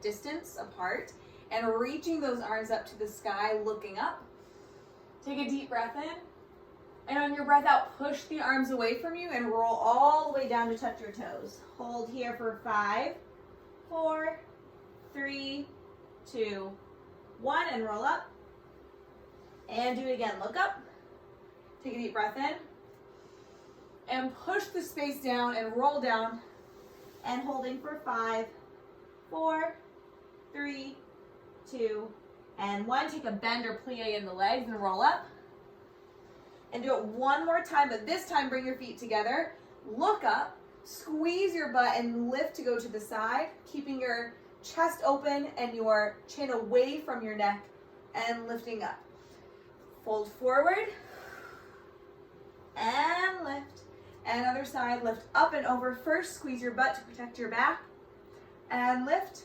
distance apart and reaching those arms up to the sky, looking up. Take a deep breath in. And on your breath out, push the arms away from you and roll all the way down to touch your toes. Hold here for 5, 4, 3, 2, 1, and roll up. And do it again. Look up. Take a deep breath in. And push the space down and roll down. And holding for 5, 4, 3, 2, and 1. Take a bend or plie in the legs and roll up. And do it one more time, but this time bring your feet together. Look up, squeeze your butt and lift to go to the side, keeping your chest open and your chin away from your neck and lifting up. Fold forward and lift. And other side, lift up and over. First, squeeze your butt to protect your back and lift.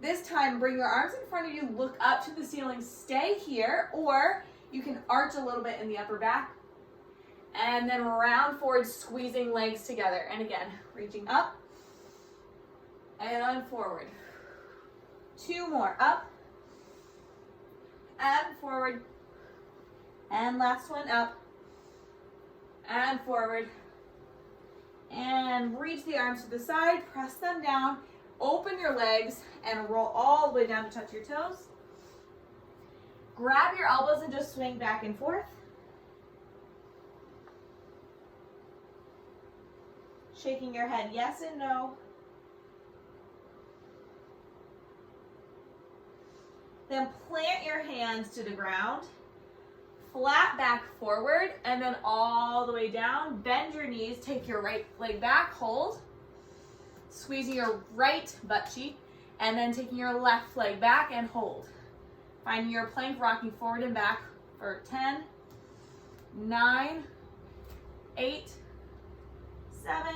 This time, bring your arms in front of you, look up to the ceiling, stay here, or you can arch a little bit in the upper back. And then round forward, squeezing legs together. And again, reaching up and on forward. 2 more, up and forward. And last one, up and forward. And reach the arms to the side, press them down, open your legs, and roll all the way down to touch your toes. Grab your elbows and just swing back and forth. Shaking your head yes and no. Then plant your hands to the ground. Flat back forward and then all the way down. Bend your knees, take your right leg back, hold. Squeezing your right butt cheek and then taking your left leg back and hold. Finding your plank, rocking forward and back for 10, 9, 8, 7,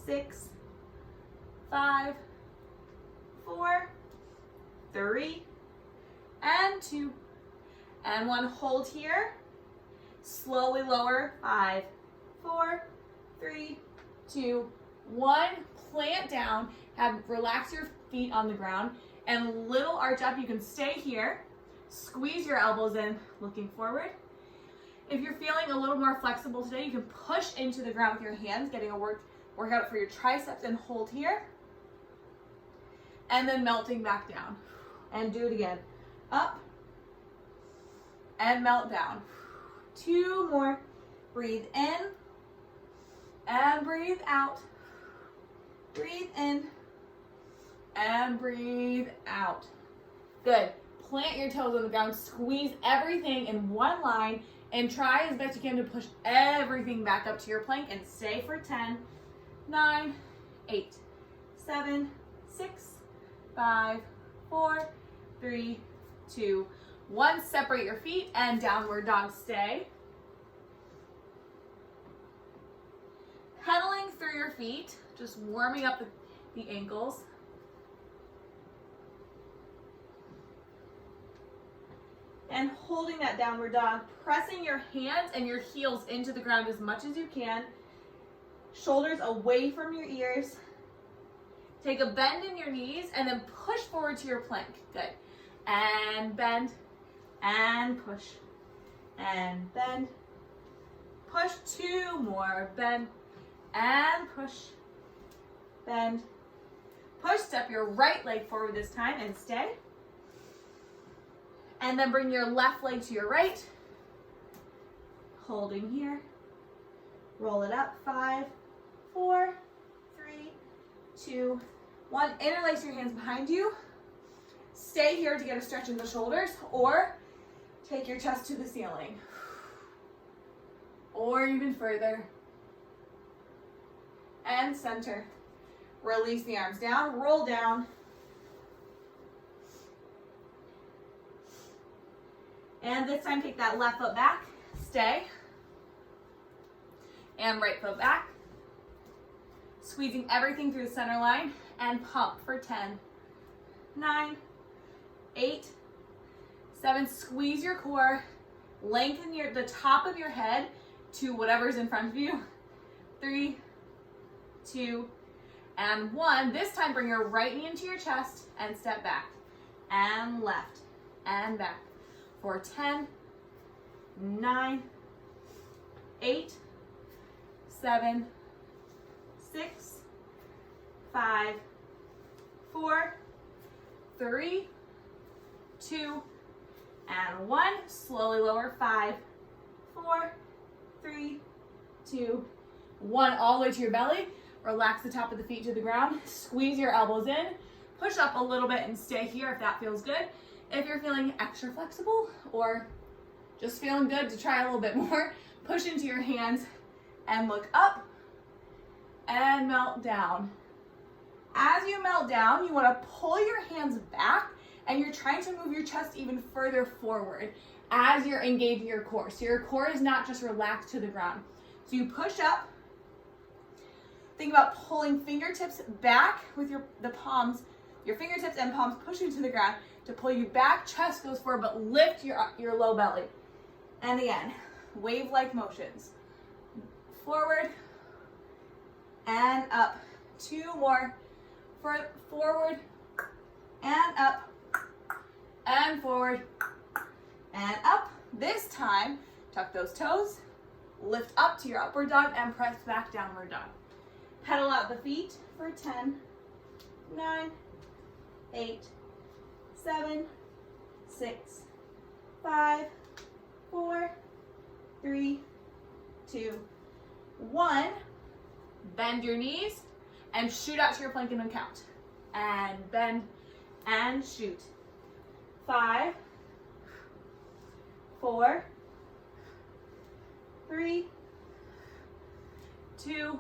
6, 5, 4, 3, and 2, and 1. Hold here. Slowly lower. 5, 4, 3, 2, 1. Plant down. Relax your feet on the ground and little arch up. You can stay here. Squeeze your elbows in, looking forward. If you're feeling a little more flexible today, you can push into the ground with your hands, getting a workout for your triceps, and hold here. And then melting back down. And do it again. Up and melt down. 2 more. Breathe in and breathe out. Breathe in and breathe out. Good. Plant your toes on the ground. Squeeze everything in one line and try as best you can to push everything back up to your plank and stay for 10, 9, 8, 7, 6, 5, 4, 3, 2, 1. Separate your feet and downward dog stay. Pedaling through your feet, just warming up the ankles. And holding that downward dog, pressing your hands and your heels into the ground as much as you can. Shoulders away from your ears. Take a bend in your knees and then push forward to your plank. Good. And bend and push and bend. Push. 2 more. Bend and push. Bend. Push. Step your right leg forward this time and stay. And then bring your left leg to your right. Holding here. Roll it up. 5, 4, 3, 2, 1. Interlace your hands behind you. Stay here to get a stretch in the shoulders, or take your chest to the ceiling. Or even further. And center. Release the arms down, roll down. And this time take that left foot back, stay. And right foot back. Squeezing everything through the center line and pump for 10, 9, 8, 7. Squeeze your core, lengthen the top of your head to whatever's in front of you. 3, 2, and 1. This time, bring your right knee into your chest and step back. And left, and back. For 10, 9, 8, 7, 6, 5, 4, 3, 2, and 1. Slowly lower. 5, 4, 3, 2, 1. All the way to your belly. Relax the top of the feet to the ground. Squeeze your elbows in. Push up a little bit and stay here if that feels good. If you're feeling extra flexible or just feeling good to try a little bit more, push into your hands and look up and melt down. As you melt down, you want to pull your hands back and you're trying to move your chest even further forward as you're engaging your core. So your core is not just relaxed to the ground. So you push up. Think about pulling fingertips back with your fingertips and palms pushing to the ground to pull you back. Chest goes forward, but lift your low belly. And again, wave-like motions. Forward and up. 2 more. Forward and up. And forward and up. This time, tuck those toes, lift up to your upward dog, and press back downward dog. Pedal out the feet for 10, 9, 8, 7, 6, 5, 4, 3, 2, 1. Bend your knees and shoot out to your plank in one count. And bend and shoot. 5, 4, 3, 2,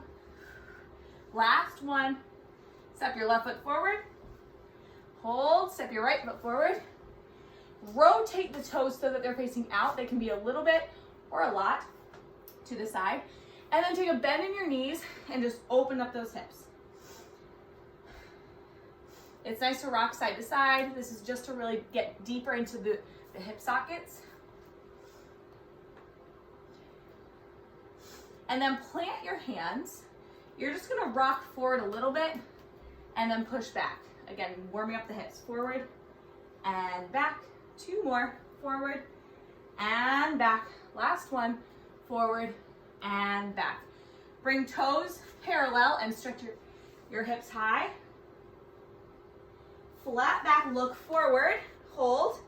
last one. Step your left foot forward. Hold, step your right foot forward. Rotate the toes so that they're facing out. They can be a little bit or a lot to the side. And then take a bend in your knees and just open up those hips. It's nice to rock side to side. This is just to really get deeper into the hip sockets. And then plant your hands. You're just gonna rock forward a little bit and then push back. Again, warming up the hips. Forward and back. 2 more. Forward and back. Last one. Forward and back. Bring toes parallel and stretch your hips high. Flat back, look forward. Hold.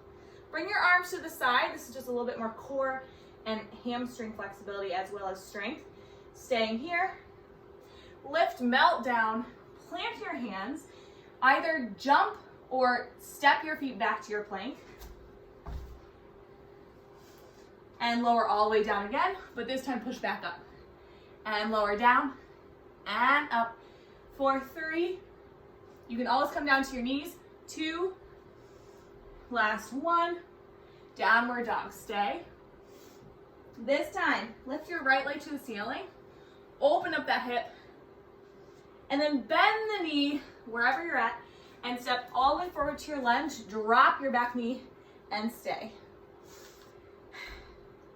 Bring your arms to the side. This is just a little bit more core and hamstring flexibility as well as strength. Staying here. Lift, melt down. Plant your hands. Either jump or step your feet back to your plank. And lower all the way down again, but this time push back up. And lower down and up. For 3. You can always come down to your knees. 2. Last 1. Downward dog. Stay. This time, lift your right leg to the ceiling. Open up that hip. And then bend the knee wherever you're at and step all the way forward to your lunge. Drop your back knee and stay.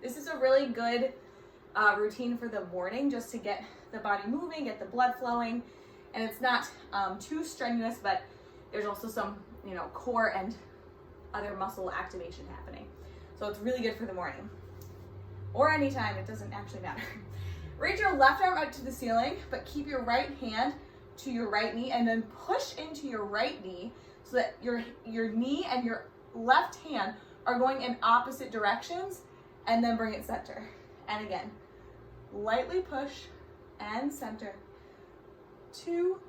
This is a really good routine for the morning just to get the body moving, get the blood flowing. And it's not too strenuous, but there's also some, core and other muscle activation happening. So it's really good for the morning. Or anytime, it doesn't actually matter. Reach your left arm out to the ceiling, but keep your right hand to your right knee and then push into your right knee so that your knee and your left hand are going in opposite directions, and then bring it center. And again, lightly push and center. 2.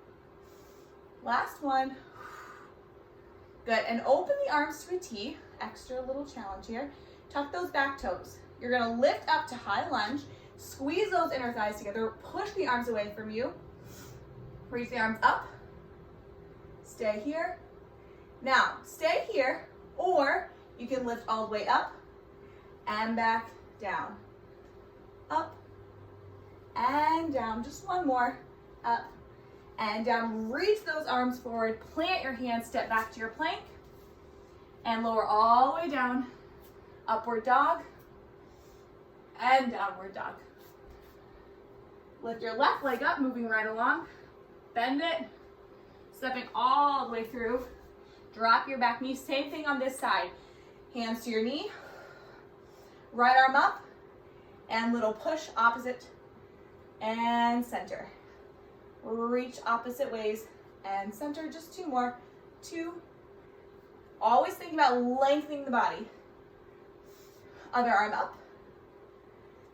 Last 1. Good, and open the arms to a T. Extra little challenge here. Tuck those back toes. You're gonna lift up to high lunge. Squeeze those inner thighs together. Push the arms away from you. Reach the arms up. Stay here. Now, stay here, or you can lift all the way up and back down. Up and down. Just 1 more. Up and down. Reach those arms forward. Plant your hands. Step back to your plank. And lower all the way down. Upward dog and downward dog. Lift your left leg up, moving right along. Bend it, Stepping all the way through. Drop your back knee. Same thing on this side. Hands to your knee. Right arm up. And little push opposite and center. Reach opposite ways and center. Just 2 more. 2. Always think about lengthening the body. Other arm up.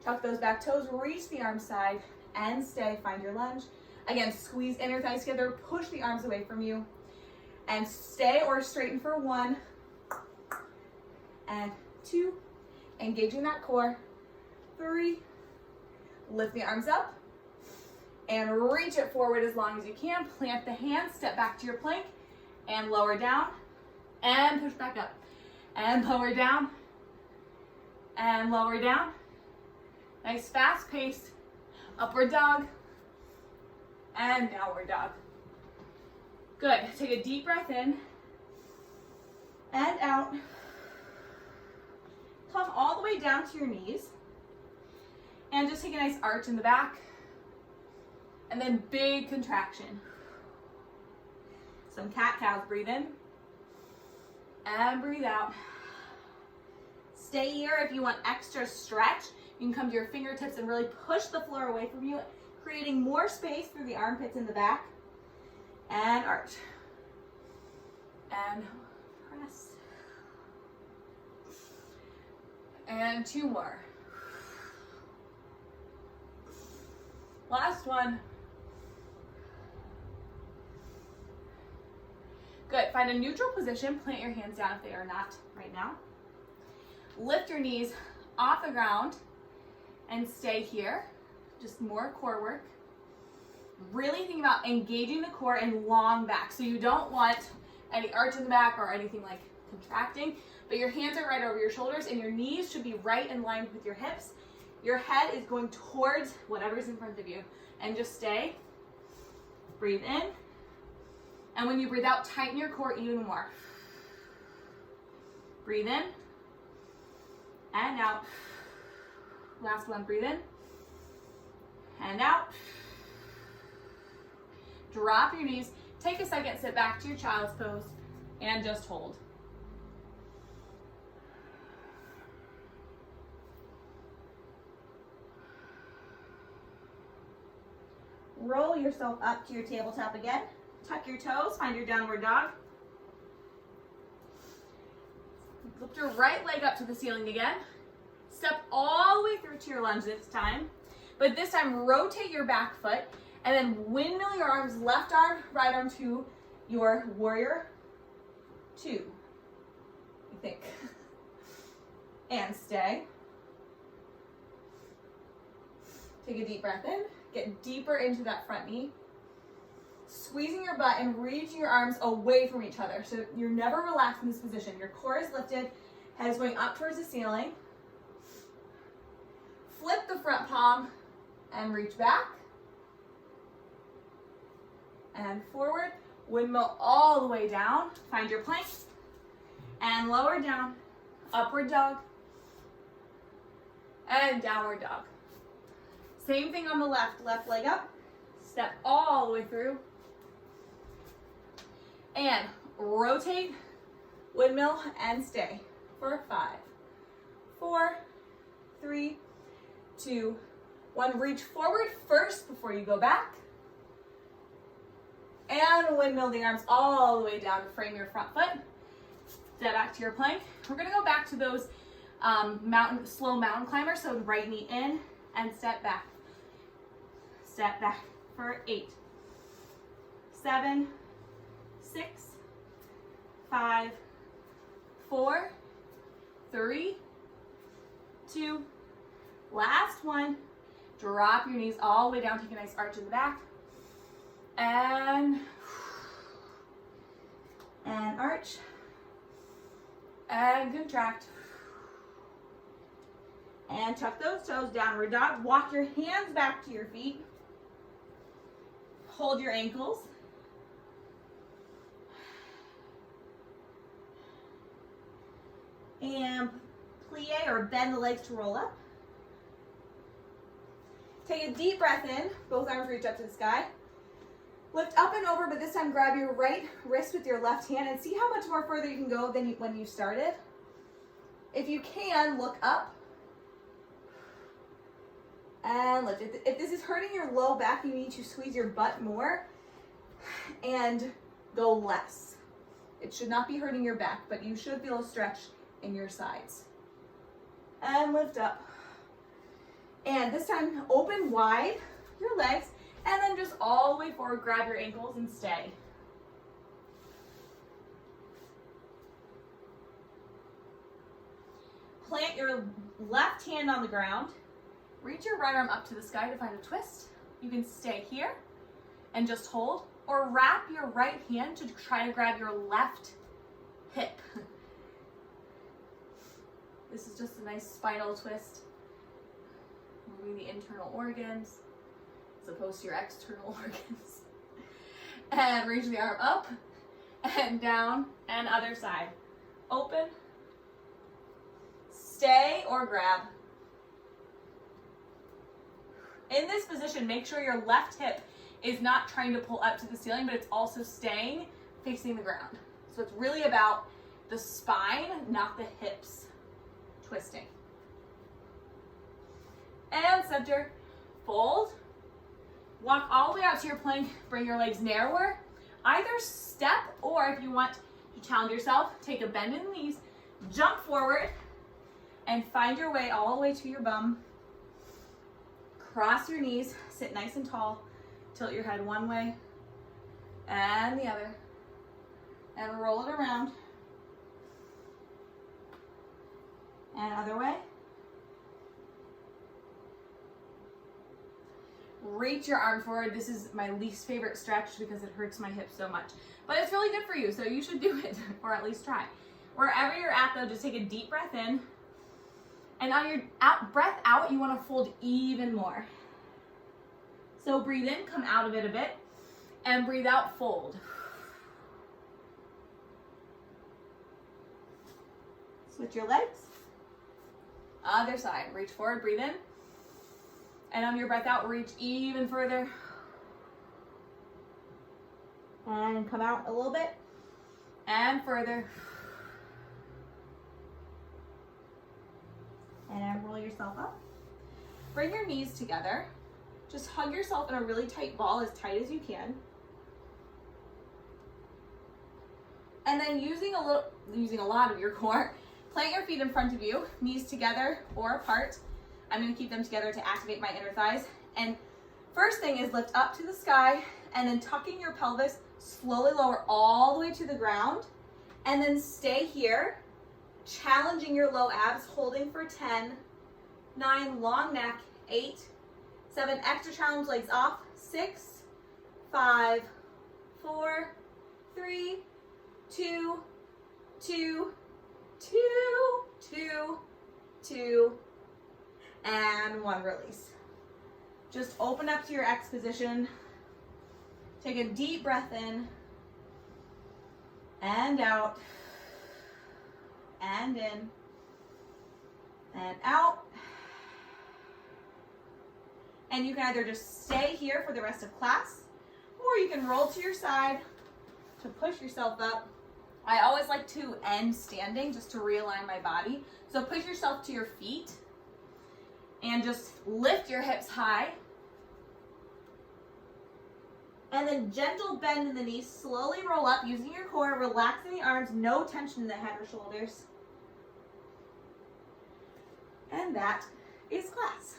Tuck those back toes. Reach the arm side and stay. Find your lunge. Again, squeeze inner thighs together. Push the arms away from you. And stay or straighten for 1 and 2. Engaging that core. 3. Lift the arms up and reach it forward as long as you can. Plant the hands, step back to your plank and lower down and push back up and lower down and lower down. Nice fast paced upward dog and downward dog. Good. Take a deep breath in and out. Come all the way down to your knees. And just take a nice arch in the back. And then big contraction. Some cat-cows. Breathe in. And breathe out. Stay here. If you want extra stretch, you can come to your fingertips and really push the floor away from you, creating more space through the armpits in the back. And arch. And press. And 2 more. Last one. Good. Find a neutral position. Plant your hands down if they are not right now. Lift your knees off the ground and stay here. Just more core work. Really think about engaging the core and long back. So you don't want any arch in the back or anything like contracting, but your hands are right over your shoulders and your knees should be right in line with your hips. Your head is going towards whatever's in front of you. And just stay. Breathe in. And when you breathe out, tighten your core even more. Breathe in. And out. Last one, breathe in. And out. Drop your knees. Take a second, sit back to your child's pose. And just hold. Roll yourself up to your tabletop again. Tuck your toes, find your downward dog. Lift your right leg up to the ceiling again. Step all the way through to your lunge this time. But this time, rotate your back foot and then windmill your arms, left arm, right arm to your warrior 2. You think. And stay. Take a deep breath in. Get deeper into that front knee. Squeezing your butt and reaching your arms away from each other. So you're never relaxed in this position. Your core is lifted, head is going up towards the ceiling. Flip the front palm and reach back. And forward. Windmill all the way down. Find your plank. And lower down. Upward dog. And downward dog. Same thing on the left. Left leg up. Step all the way through. And rotate, windmill, and stay for 5, 4, 3, 2, 1. Reach forward first before you go back. And windmill the arms all the way down to frame your front foot. Step back to your plank. We're going to go back to those slow mountain climbers. So right knee in and step back. Step back for 8, 7, 6, 5, 4, 3, 2, last one. Drop your knees all the way down. Take a nice arch in the back. And arch. And contract. And tuck those toes, downward dog. Walk your hands back to your feet. Hold your ankles. And plie or bend the legs to roll up. Take a deep breath in. Both arms reach up to the sky. Lift up and over, but this time grab your right wrist with your left hand and see how much more further you can go than when you started. If you can, look up and lift. If this is hurting your low back, you need to squeeze your butt more and go less. It should not be hurting your back, but you should feel a stretch in your sides. And lift up. And this time, open wide your legs, and then just all the way forward, grab your ankles and stay. Plant your left hand on the ground. Reach your right arm up to the sky to find a twist. You can stay here and just hold, or wrap your right hand to try to grab your left hip. This is just a nice spinal twist, moving the internal organs as opposed to your external organs. And reach the arm up and down, and other side. Open, stay, or grab. In this position, make sure your left hip is not trying to pull up to the ceiling, but it's also staying facing the ground. So it's really about the spine, not the hips twisting. And center, fold. Walk all the way out to your plank, bring your legs narrower. Either step, or if you want to challenge yourself, take a bend in the knees, jump forward, and find your way all the way to your bum. Cross your knees, sit nice and tall, tilt your head one way and the other, and roll it around. And other way. Reach your arm forward. This is my least favorite stretch because it hurts my hips so much. But it's really good for you, so you should do it, or at least try. Wherever you're at though, just take a deep breath in. And on your breath out, you want to fold even more. So breathe in, come out of it a bit, and breathe out, fold. Switch your legs. Other side, reach forward, breathe in. And on your breath out, reach even further. And come out a little bit. And further. And roll yourself up. Bring your knees together. Just hug yourself in a really tight ball, as tight as you can. And then using a lot of your core, plant your feet in front of you, knees together or apart. I'm going to keep them together to activate my inner thighs. And first thing is lift up to the sky, and then tucking your pelvis, slowly lower all the way to the ground, and then stay here, challenging your low abs, holding for 10, 9, long neck, 8, 7, extra challenge, legs off, 6, 5, 4, 3, 2, 2, 2, 2, 2, and 1, release. Just open up to your X position. Take a deep breath in and out and in and out. And you can either just stay here for the rest of class, or you can roll to your side to push yourself up. I always like to end standing just to realign my body. So push yourself to your feet and just lift your hips high. And then gentle bend in the knees, slowly roll up using your core, relaxing the arms, no tension in the head or shoulders. And that is class.